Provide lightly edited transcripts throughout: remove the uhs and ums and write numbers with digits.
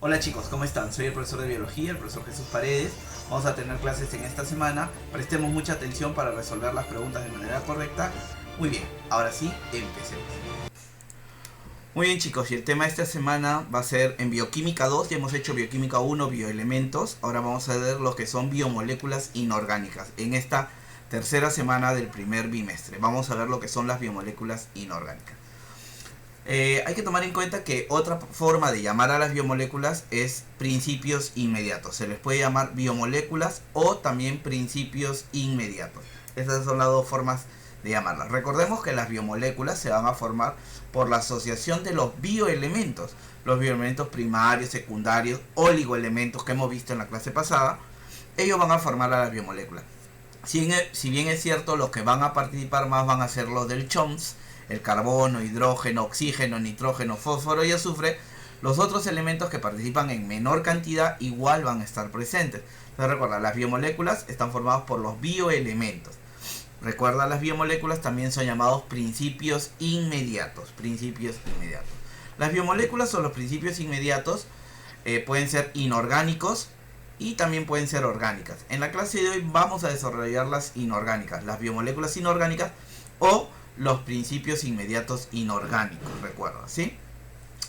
Hola chicos, ¿cómo están? Soy el profesor de biología, el profesor Jesús Paredes. Vamos a tener clases en esta semana. Prestemos mucha atención para resolver las preguntas de manera correcta. Muy bien, ahora sí, empecemos. Muy bien chicos, y el tema de esta semana va a ser en bioquímica 2. Ya hemos hecho bioquímica 1, bioelementos. Ahora vamos a ver lo que son biomoléculas inorgánicas. En esta tercera semana del primer bimestre vamos a ver lo que son las biomoléculas inorgánicas. Hay que tomar en cuenta que otra forma de llamar a las biomoléculas es principios inmediatos. Se les puede llamar biomoléculas o también principios inmediatos. Esas son las dos formas de llamarlas. Recordemos que las biomoléculas se van a formar por la asociación de los bioelementos. Los bioelementos primarios, secundarios, oligoelementos que hemos visto en la clase pasada. Ellos van a formar a las biomoléculas. Si bien es cierto, los que van a participar más van a ser los del CHOMS, el carbono, hidrógeno, oxígeno, nitrógeno, fósforo y azufre. Los otros elementos que participan en menor cantidad igual van a estar presentes. Entonces recuerda, las biomoléculas están formadas por los bioelementos. Recuerda, las biomoléculas también son llamados principios inmediatos. Las biomoléculas o los principios inmediatos pueden ser inorgánicos y también pueden ser orgánicas. En la clase de hoy vamos a desarrollar las inorgánicas, las biomoléculas inorgánicas o los principios inmediatos inorgánicos, recuerda, ¿sí?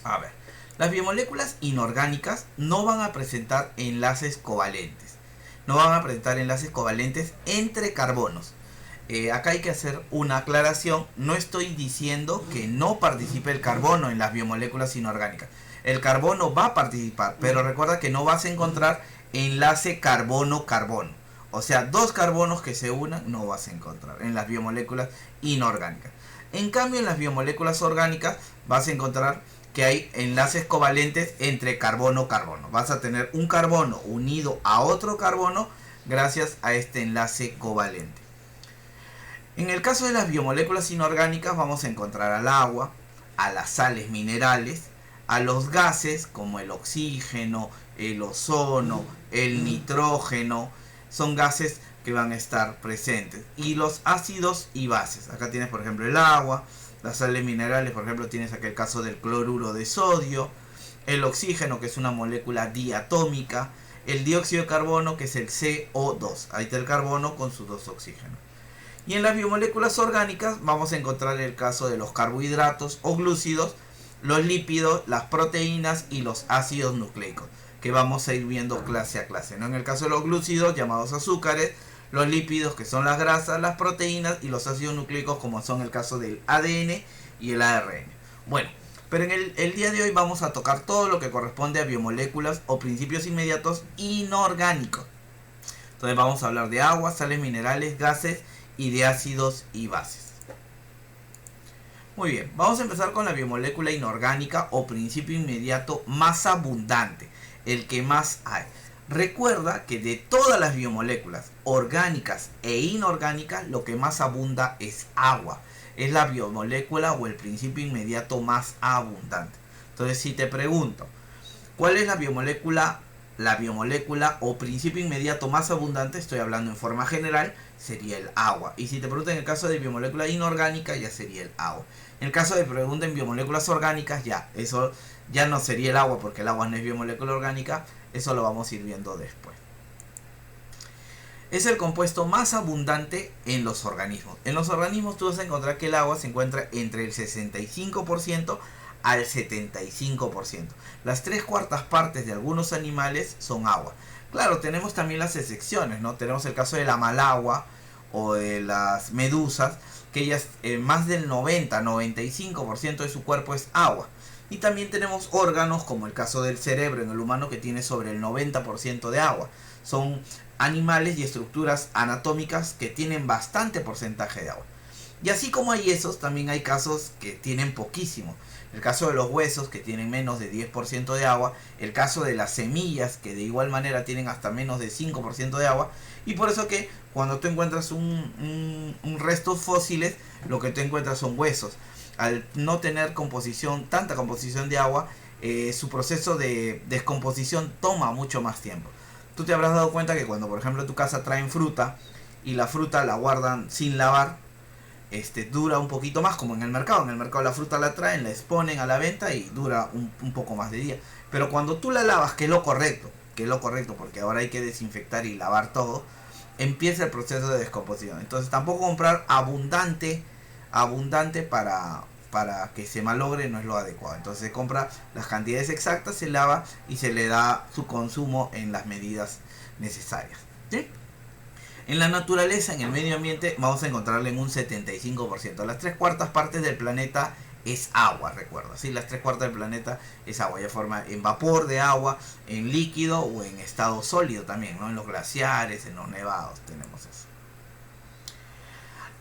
A ver, las biomoléculas inorgánicas no van a presentar enlaces covalentes. No van a presentar enlaces covalentes entre carbonos. Acá hay que hacer una aclaración. No estoy diciendo que no participe el carbono en las biomoléculas inorgánicas. El carbono va a participar, pero recuerda que no vas a encontrar enlace carbono-carbono. O sea, dos carbonos que se unan no vas a encontrar en las biomoléculas inorgánicas. En cambio, en las biomoléculas orgánicas vas a encontrar que hay enlaces covalentes entre carbono-carbono. Vas a tener un carbono unido a otro carbono gracias a este enlace covalente. En el caso de las biomoléculas inorgánicas vamos a encontrar al agua, a las sales minerales, a los gases como el oxígeno, el ozono, el nitrógeno. Son gases que van a estar presentes. Y los ácidos y bases. Acá tienes por ejemplo el agua, las sales minerales, por ejemplo tienes aquí el caso del cloruro de sodio, el oxígeno que es una molécula diatómica, el dióxido de carbono que es el CO2. Ahí está el carbono con sus dos oxígenos. Y en las biomoléculas orgánicas vamos a encontrar el caso de los carbohidratos o glúcidos, los lípidos, las proteínas y los ácidos nucleicos, que vamos a ir viendo clase a clase, ¿no? En el caso de los glúcidos, llamados azúcares, los lípidos, que son las grasas, las proteínas, y los ácidos nucleicos, como son el caso del ADN y el ARN. Bueno, pero en el día de hoy vamos a tocar todo lo que corresponde a biomoléculas o principios inmediatos inorgánicos. Entonces vamos a hablar de agua, sales minerales, gases y de ácidos y bases. Muy bien, vamos a empezar con la biomolécula inorgánica o principio inmediato más abundante, el que más hay. Recuerda que de todas las biomoléculas orgánicas e inorgánicas, lo que más abunda es agua. Es la biomolécula o el principio inmediato más abundante. Entonces, si te pregunto, ¿cuál es la biomolécula o principio inmediato más abundante? Estoy hablando en forma general, sería el agua. Y si te preguntan en el caso de biomolécula inorgánica, ya sería el agua. En el caso de pregunten biomoléculas orgánicas, eso ya no sería el agua, porque el agua no es biomolécula orgánica. Eso lo vamos a ir viendo después. Es el compuesto más abundante en los organismos. En los organismos tú vas a encontrar que el agua se encuentra entre el 65% al 75%. Las 3/4 partes de algunos animales son agua. Claro, tenemos también las excepciones, ¿no? Tenemos el caso de la malagua o de las medusas, que ellas más del 90-95% de su cuerpo es agua. Y también tenemos órganos como el caso del cerebro en el humano, que tiene sobre el 90% de agua. Son animales y estructuras anatómicas que tienen bastante porcentaje de agua. Y así como hay esos, también hay casos que tienen poquísimo. El caso de los huesos, que tienen menos de 10% de agua. El caso de las semillas, que de igual manera tienen hasta menos de 5% de agua. Y por eso que cuando tú encuentras un restos fósiles, lo que tú encuentras son huesos. Al no tener tanta composición de agua, su proceso de descomposición toma mucho más tiempo. Tú te habrás dado cuenta que cuando por ejemplo en tu casa traen fruta y la fruta la guardan sin lavar, dura un poquito más, como en el mercado. En el mercado la fruta la traen, la exponen a la venta y dura un poco más de día. Pero cuando tú la lavas, que es lo correcto, porque ahora hay que desinfectar y lavar todo, empieza el proceso de descomposición. Entonces tampoco comprar abundante para que se malogre no es lo adecuado. Entonces se compra las cantidades exactas, se lava y se le da su consumo en las medidas necesarias, ¿sí? En la naturaleza, en el medio ambiente, vamos a encontrarle en un 75%. Las 3/4 partes del planeta es agua, recuerda, ¿sí? Las 3/4 del planeta es agua, ya forma en vapor de agua, en líquido o en estado sólido también, ¿no? En los glaciares, en los nevados tenemos eso.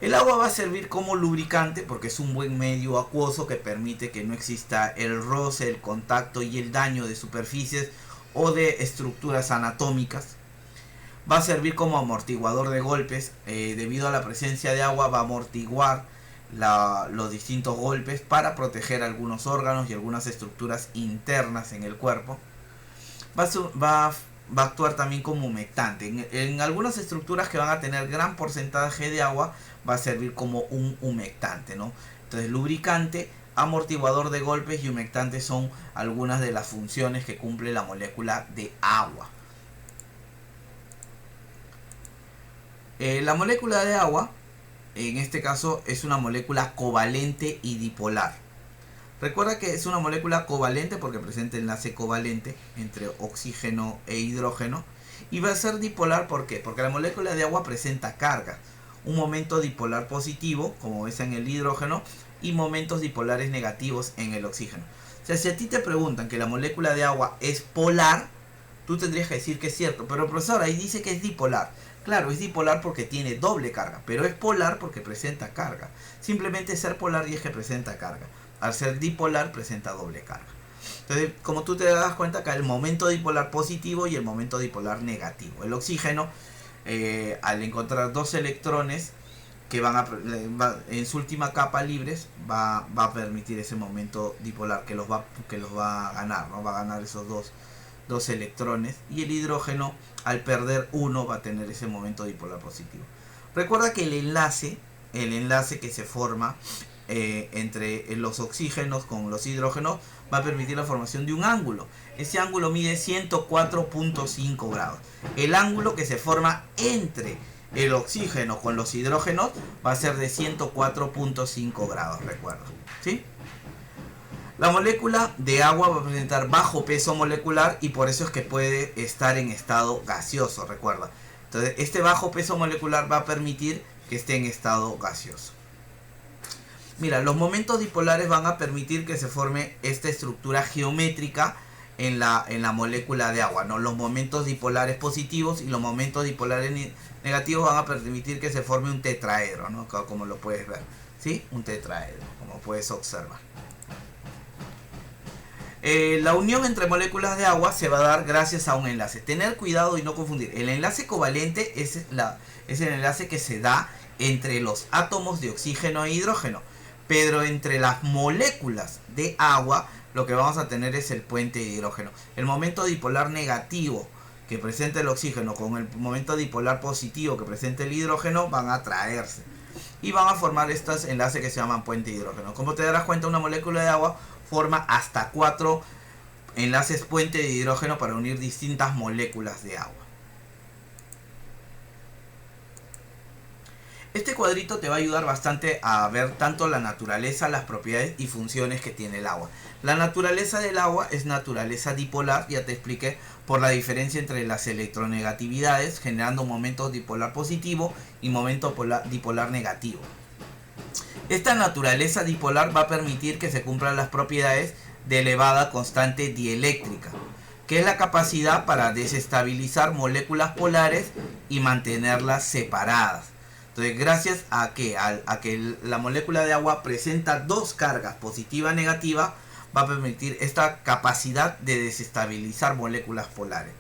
El agua va a servir como lubricante porque es un buen medio acuoso que permite que no exista el roce, el contacto y el daño de superficies o de estructuras anatómicas. Va a servir como amortiguador de golpes, debido a la presencia de agua va a amortiguar los distintos golpes para proteger algunos órganos y algunas estructuras internas en el cuerpo. Va a actuar también como humectante. En algunas estructuras que van a tener gran porcentaje de agua va a servir como un humectante, ¿no? Entonces lubricante, amortiguador de golpes y humectante son algunas de las funciones que cumple la molécula de agua. La molécula de agua, en este caso, es una molécula covalente y dipolar. Recuerda que es una molécula covalente porque presenta enlace covalente entre oxígeno e hidrógeno. Y va a ser dipolar, ¿por qué? Porque la molécula de agua presenta carga. Un momento dipolar positivo, como ves en el hidrógeno, y momentos dipolares negativos en el oxígeno. O sea, si a ti te preguntan que la molécula de agua es polar, tú tendrías que decir que es cierto. Pero profesor, ahí dice que es dipolar. Claro, es dipolar porque tiene doble carga, pero es polar porque presenta carga. Simplemente ser polar y es que presenta carga. Al ser dipolar presenta doble carga. Entonces, como tú te das cuenta, acá el momento dipolar positivo y el momento dipolar negativo. El oxígeno, al encontrar dos electrones que en su última capa libres, va a permitir ese momento dipolar que los va a ganar, ¿no? Va a ganar esos dos electrones, y el hidrógeno al perder uno va a tener ese momento dipolar positivo. Recuerda que el enlace que se forma entre los oxígenos con los hidrógenos va a permitir la formación de un ángulo. Ese ángulo mide 104.5 grados. El ángulo que se forma entre el oxígeno con los hidrógenos va a ser de 104.5 grados, recuerda, ¿sí? La molécula de agua va a presentar bajo peso molecular y por eso es que puede estar en estado gaseoso, recuerda. Entonces, este bajo peso molecular va a permitir que esté en estado gaseoso. Mira, los momentos dipolares van a permitir que se forme esta estructura geométrica en la molécula de agua, ¿no? Los momentos dipolares positivos y los momentos dipolares negativos van a permitir que se forme un tetraedro, ¿no? Como lo puedes ver, ¿sí? Un tetraedro, como puedes observar. La unión entre moléculas de agua se va a dar gracias a un enlace. Tener cuidado y no confundir. El enlace covalente es el enlace que se da entre los átomos de oxígeno e hidrógeno. Pero entre las moléculas de agua lo que vamos a tener es el puente de hidrógeno. El momento dipolar negativo que presenta el oxígeno con el momento dipolar positivo que presenta el hidrógeno van a atraerse. Y van a formar estos enlaces que se llaman puente de hidrógeno. Como te darás cuenta, una molécula de agua forma hasta 4 enlaces puente de hidrógeno para unir distintas moléculas de agua. Este cuadrito te va a ayudar bastante a ver tanto la naturaleza, las propiedades y funciones que tiene el agua. La naturaleza del agua es naturaleza dipolar, ya te expliqué, por la diferencia entre las electronegatividades, generando momento dipolar positivo y momento dipolar negativo. Esta naturaleza dipolar va a permitir que se cumplan las propiedades de elevada constante dieléctrica, que es la capacidad para desestabilizar moléculas polares y mantenerlas separadas. Entonces, gracias a que la molécula de agua presenta dos cargas, positiva y negativa, va a permitir esta capacidad de desestabilizar moléculas polares.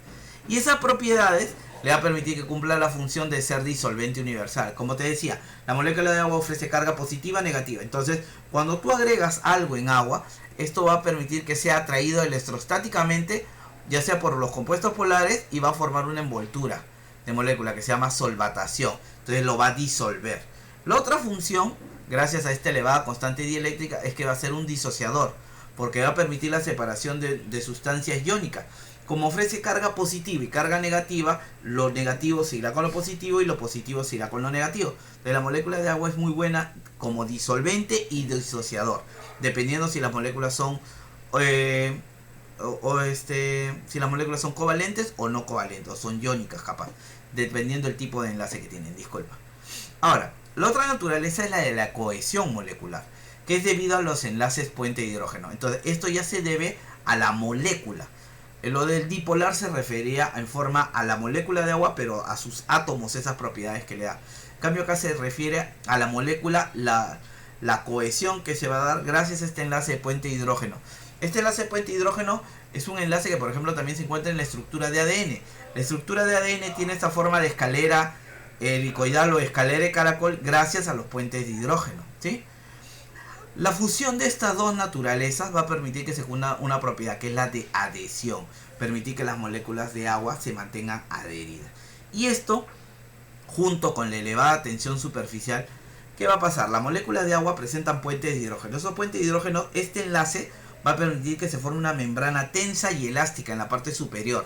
Y esas propiedades le va a permitir que cumpla la función de ser disolvente universal. Como te decía, la molécula de agua ofrece carga positiva y negativa. Entonces, cuando tú agregas algo en agua, esto va a permitir que sea atraído electrostáticamente, ya sea por los compuestos polares, y va a formar una envoltura de molécula que se llama solvatación. Entonces lo va a disolver. La otra función gracias a esta elevada constante dieléctrica, es que va a ser un disociador, porque va a permitir la separación de sustancias iónicas. Como ofrece carga positiva y carga negativa, lo negativo se irá con lo positivo y lo positivo se irá con lo negativo. Entonces la molécula de agua es muy buena como disolvente y disociador, dependiendo si las moléculas son si las moléculas son covalentes o no covalentes, o son iónicas capaz, dependiendo del tipo de enlace que tienen, disculpa. Ahora, la otra naturaleza es la de la cohesión molecular, que es debido a los enlaces puente de hidrógeno. Entonces esto ya se debe a la molécula. Lo del dipolar se refería en forma a la molécula de agua, pero a sus átomos, esas propiedades que le da. En cambio acá se refiere a la molécula, la cohesión que se va a dar gracias a este enlace de puente de hidrógeno. Este enlace de puente de hidrógeno es un enlace que por ejemplo también se encuentra en la estructura de ADN. La estructura de ADN tiene esta forma de escalera helicoidal o escalera de caracol gracias a los puentes de hidrógeno, ¿sí? La fusión de estas dos naturalezas va a permitir que se funda una propiedad que es la de adhesión, permitir que las moléculas de agua se mantengan adheridas. Y esto, junto con la elevada tensión superficial, ¿qué va a pasar? Las moléculas de agua presentan puentes de hidrógeno. Esos puentes de hidrógeno, este enlace va a permitir que se forme una membrana tensa y elástica en la parte superior,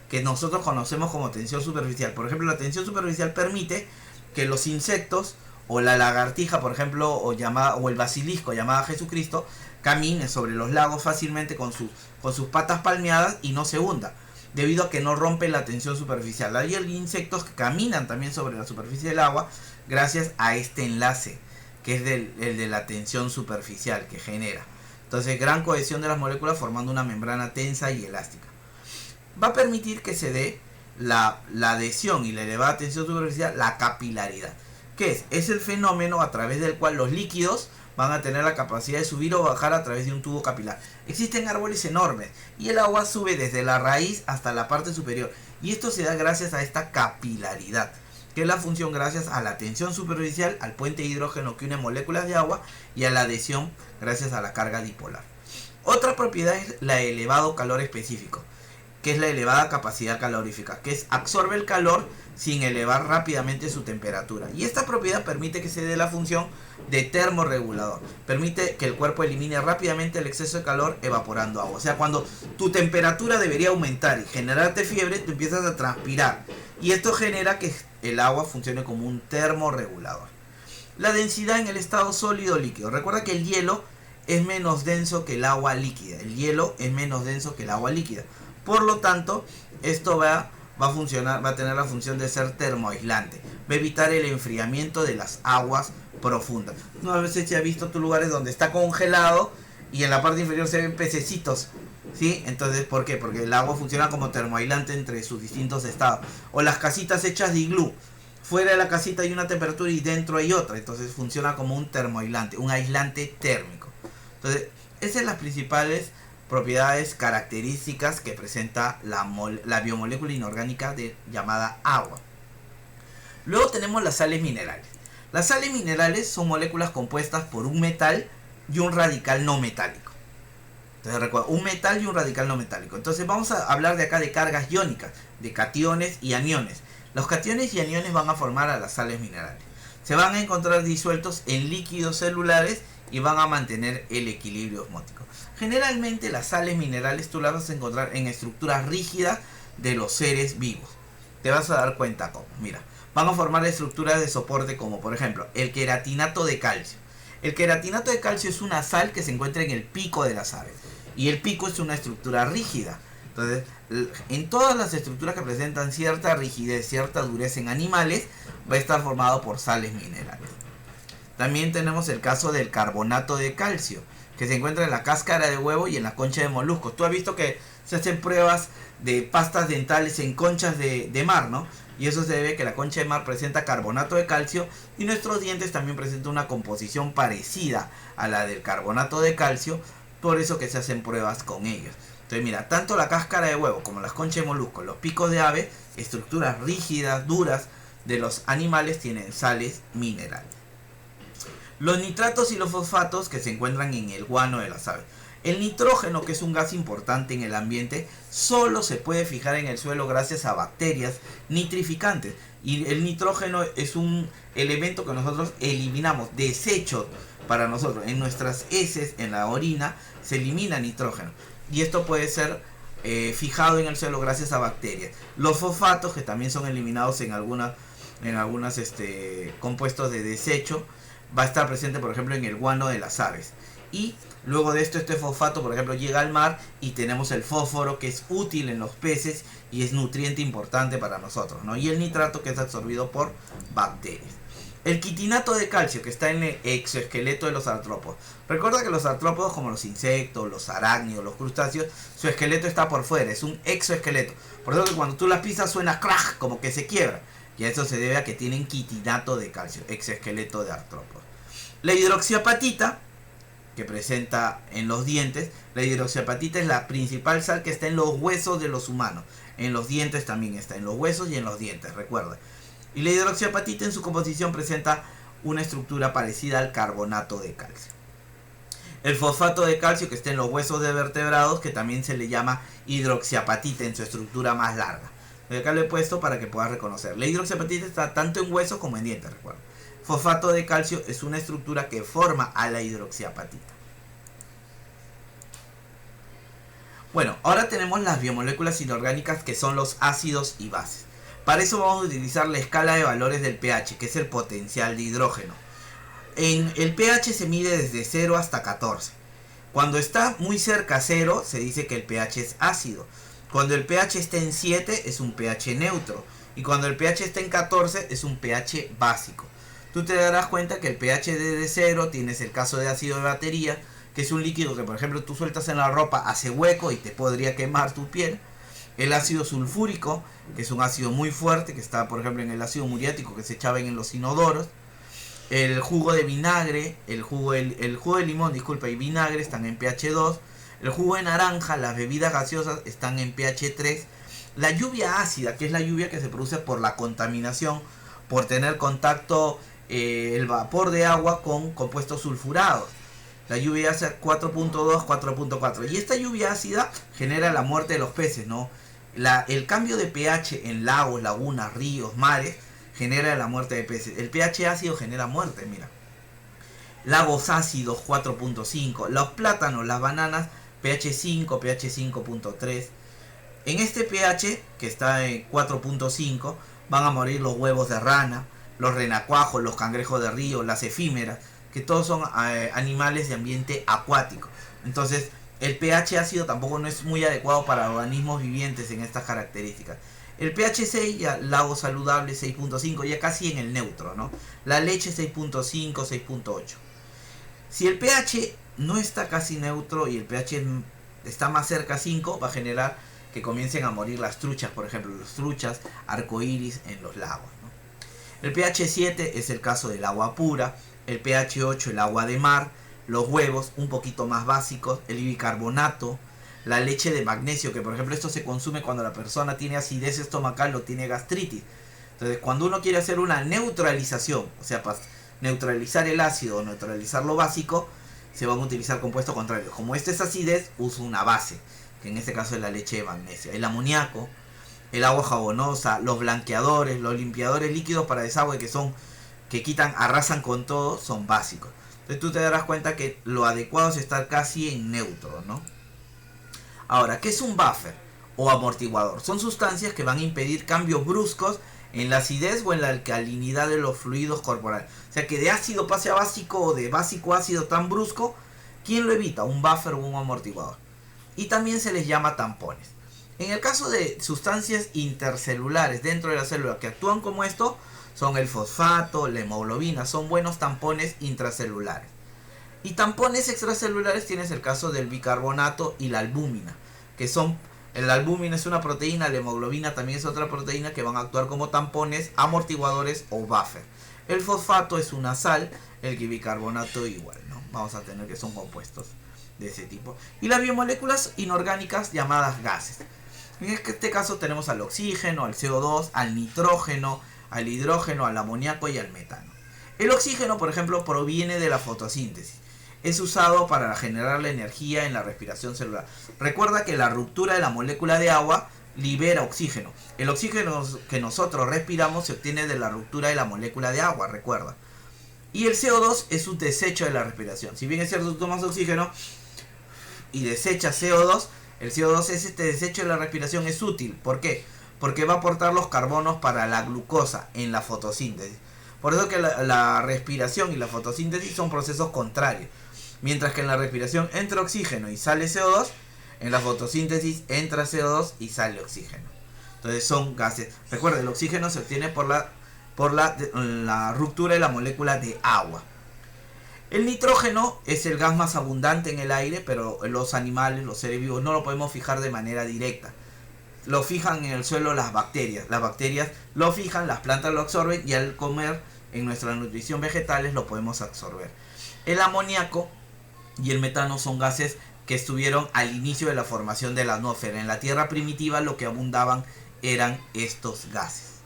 que nosotros conocemos como tensión superficial. Por ejemplo, la tensión superficial permite que los insectos o la lagartija, por ejemplo, o el basilisco llamada Jesucristo, camine sobre los lagos fácilmente con sus patas palmeadas y no se hunda, debido a que no rompe la tensión superficial. Hay insectos que caminan también sobre la superficie del agua gracias a este enlace, que es el de la tensión superficial que genera. Entonces, gran cohesión de las moléculas formando una membrana tensa y elástica. Va a permitir que se dé la adhesión y la elevada tensión superficial, la capilaridad. ¿Qué es? Es el fenómeno a través del cual los líquidos van a tener la capacidad de subir o bajar a través de un tubo capilar. Existen árboles enormes y el agua sube desde la raíz hasta la parte superior. Y esto se da gracias a esta capilaridad, que es la función gracias a la tensión superficial, al puente de hidrógeno que une moléculas de agua y a la adhesión gracias a la carga dipolar. Otra propiedad es la elevado calor específico, que es la elevada capacidad calorífica, que es absorbe el calor sin elevar rápidamente su temperatura. Y esta propiedad permite que se dé la función de termorregulador. Permite que el cuerpo elimine rápidamente el exceso de calor evaporando agua. O sea, cuando tu temperatura debería aumentar y generarte fiebre, tú empiezas a transpirar. Y esto genera que el agua funcione como un termorregulador. La densidad en el estado sólido líquido. Recuerda que el hielo es menos denso que el agua líquida. El hielo es menos denso que el agua líquida. Por lo tanto, esto va a tener la función de ser termoaislante. Va a evitar el enfriamiento de las aguas profundas. No, a veces se ha visto lugares donde está congelado y en la parte inferior se ven pececitos, ¿sí? Entonces, ¿por qué? Porque el agua funciona como termoaislante entre sus distintos estados. O las casitas hechas de iglú. Fuera de la casita hay una temperatura y dentro hay otra. Entonces funciona como un termoaislante, un aislante térmico. Entonces, esas son las principales propiedades características que presenta la biomolécula inorgánica llamada agua. Luego tenemos las sales minerales. Las sales minerales son moléculas compuestas por un metal y un radical no metálico. Entonces recuerda, un metal y un radical no metálico. Entonces vamos a hablar de acá de cargas iónicas, de cationes y aniones. Los cationes y aniones van a formar a las sales minerales. Se van a encontrar disueltos en líquidos celulares y van a mantener el equilibrio osmótico. Generalmente las sales minerales tú las vas a encontrar en estructuras rígidas de los seres vivos. Te vas a dar cuenta cómo. Mira, van a formar estructuras de soporte como por ejemplo el queratinato de calcio. El queratinato de calcio es una sal que se encuentra en el pico de las aves. Y el pico es una estructura rígida. Entonces, en todas las estructuras que presentan cierta rigidez, cierta dureza en animales, va a estar formado por sales minerales. También tenemos el caso del carbonato de calcio, que se encuentra en la cáscara de huevo y en la concha de moluscos. Tú has visto que se hacen pruebas de pastas dentales en conchas de mar, ¿no? Y eso se debe a que la concha de mar presenta carbonato de calcio y nuestros dientes también presentan una composición parecida a la del carbonato de calcio, por eso que se hacen pruebas con ellos. Entonces mira, tanto la cáscara de huevo como las conchas de moluscos, los picos de ave, estructuras rígidas, duras de los animales, tienen sales minerales. Los nitratos y los fosfatos que se encuentran en el guano de las aves. El nitrógeno, que es un gas importante en el ambiente, solo se puede fijar en el suelo gracias a bacterias nitrificantes. Y el nitrógeno es un elemento que nosotros eliminamos, desecho para nosotros. En nuestras heces, en la orina, se elimina nitrógeno. Y esto puede ser fijado en el suelo gracias a bacterias. Los fosfatos, que también son eliminados en algunas compuestos de desecho, va a estar presente, por ejemplo, en el guano de las aves. Y luego de esto, este fosfato, por ejemplo, llega al mar y tenemos el fósforo, que es útil en los peces y es nutriente importante para nosotros, ¿no? Y el nitrato, que es absorbido por bacterias. El quitinato de calcio, que está en el exoesqueleto de los artrópodos. Recuerda que los artrópodos, como los insectos, los arácnidos, los crustáceos, su esqueleto está por fuera, es un exoesqueleto. Por eso que cuando tú las pisas suena crack, como que se quiebra. Y a eso se debe a que tienen quitinato de calcio, exoesqueleto de artrópodos. La hidroxiapatita, que presenta en los dientes. La hidroxiapatita es la principal sal que está en los huesos de los humanos. En los dientes también está, en los huesos y en los dientes, recuerda. Y la hidroxiapatita en su composición presenta una estructura parecida al carbonato de calcio. El fosfato de calcio, que está en los huesos de vertebrados, que también se le llama hidroxiapatita en su estructura más larga. Acá lo he puesto para que puedas reconocer. La hidroxiapatita está tanto en huesos como en dientes, recuerda. Fosfato de calcio es una estructura que forma a la hidroxiapatita. Bueno, ahora tenemos las biomoléculas inorgánicas, que son los ácidos y bases. Para eso vamos a utilizar la escala de valores del pH, que es el potencial de hidrógeno. En el pH se mide desde 0 hasta 14. Cuando está muy cerca a 0, se dice que el pH es ácido. Cuando el pH está en 7, es un pH neutro. Y cuando el pH está en 14, es un pH básico. Tú te darás cuenta que el pH de 0 tienes el caso de ácido de batería, que es un líquido que, por ejemplo, tú sueltas en la ropa, hace hueco y te podría quemar tu piel. El ácido sulfúrico, que es un ácido muy fuerte, que está, por ejemplo, en el ácido muriático que se echaba en los inodoros. El jugo de vinagre, el jugo de limón, disculpa, y vinagre están en pH 2. El jugo de naranja, las bebidas gaseosas están en pH 3. La lluvia ácida, que es la lluvia que se produce por la contaminación, por tener contacto el vapor de agua con compuestos sulfurados. La lluvia ácida 4.2, 4.4. Y esta lluvia ácida genera la muerte de los peces, ¿no? El cambio de pH en lagos, lagunas, ríos, mares, genera la muerte de peces. El pH ácido genera muerte, mira. Lagos ácidos 4.5. Los plátanos, las bananas, pH 5, pH 5.3. En este pH, que está en 4.5, van a morir los huevos de rana, los renacuajos, los cangrejos de río, las efímeras, que todos son animales de ambiente acuático. Entonces, el pH ácido tampoco no es muy adecuado para organismos vivientes en estas características. El pH 6, ya lago saludable 6.5, ya casi en el neutro, ¿no? La leche 6.5, 6.8. Si el pH no está casi neutro y el pH está más cerca a 5, va a generar que comiencen a morir las truchas, por ejemplo, las truchas arcoíris en los lagos, ¿no? El pH 7 es el caso del agua pura, el pH 8 el agua de mar, los huevos un poquito más básicos, el bicarbonato, la leche de magnesio, que por ejemplo esto se consume cuando la persona tiene acidez estomacal o tiene gastritis. Entonces cuando uno quiere hacer una neutralización, o sea, para neutralizar el ácido o neutralizar lo básico, se van a utilizar compuestos contrarios. Como este es acidez, uso una base, que en este caso es la leche de magnesio. El amoníaco, el agua jabonosa, los blanqueadores, los limpiadores líquidos para desagüe que quitan, arrasan con todo, son básicos. Entonces tú te darás cuenta que lo adecuado es estar casi en neutro, ¿no? Ahora, ¿qué es un buffer o amortiguador? Son sustancias que van a impedir cambios bruscos en la acidez o en la alcalinidad de los fluidos corporales. O sea, que de ácido pase a básico o de básico a ácido tan brusco, ¿quién lo evita? Un buffer o un amortiguador. Y también se les llama tampones. En el caso de sustancias intercelulares dentro de la célula que actúan como esto, son el fosfato, la hemoglobina, son buenos tampones intracelulares. Y tampones extracelulares tienes el caso del bicarbonato y la albúmina, que son, la albúmina es una proteína, la hemoglobina también es otra proteína que van a actuar como tampones, amortiguadores o buffer. El fosfato es una sal, el bicarbonato igual, ¿no? Vamos a tener que son compuestos de ese tipo. Y las biomoléculas inorgánicas llamadas gases. En este caso tenemos al oxígeno, al CO2, al nitrógeno, al hidrógeno, al amoníaco y al metano. El oxígeno, por ejemplo, proviene de la fotosíntesis. es usado para generar la energía en la respiración celular. Recuerda que la ruptura de la molécula de agua libera oxígeno. El oxígeno que nosotros respiramos se obtiene de la ruptura de la molécula de agua, recuerda. Y el CO2 es un desecho de la respiración. Si bien es cierto, tú tomas oxígeno y desechas CO2, el CO2 es este desecho de la respiración, es útil. ¿Por qué? Porque va a aportar los carbonos para la glucosa en la fotosíntesis. Por eso que la respiración y la fotosíntesis son procesos contrarios. Mientras que en la respiración entra oxígeno y sale CO2, en la fotosíntesis entra CO2 y sale oxígeno. Entonces son gases. Recuerda, el oxígeno se obtiene por la ruptura de la molécula de agua. El nitrógeno es el gas más abundante en el aire, pero los animales, los seres vivos, no lo podemos fijar de manera directa. Lo fijan en el suelo las bacterias. Las bacterias lo fijan, las plantas lo absorben y al comer en nuestra nutrición vegetales lo podemos absorber. El amoníaco y el metano son gases que estuvieron al inicio de la formación de la atmósfera. En la Tierra primitiva lo que abundaban eran estos gases.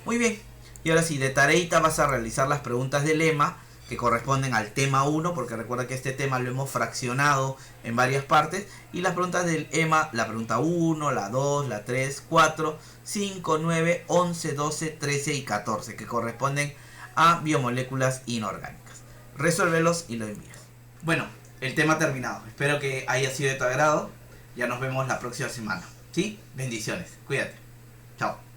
Muy bien, y ahora sí, de tareita vas a realizar las preguntas del lema que corresponden al tema 1, porque recuerda que este tema lo hemos fraccionado en varias partes, y las preguntas del EMA, la pregunta 1, la 2, la 3, 4, 5, 9, 11, 12, 13 y 14, que corresponden a biomoléculas inorgánicas. Resuélvelos y lo envías. Bueno, el tema terminado. Espero que haya sido de tu agrado. Ya nos vemos la próxima semana. ¿Sí? Bendiciones. Cuídate. Chao.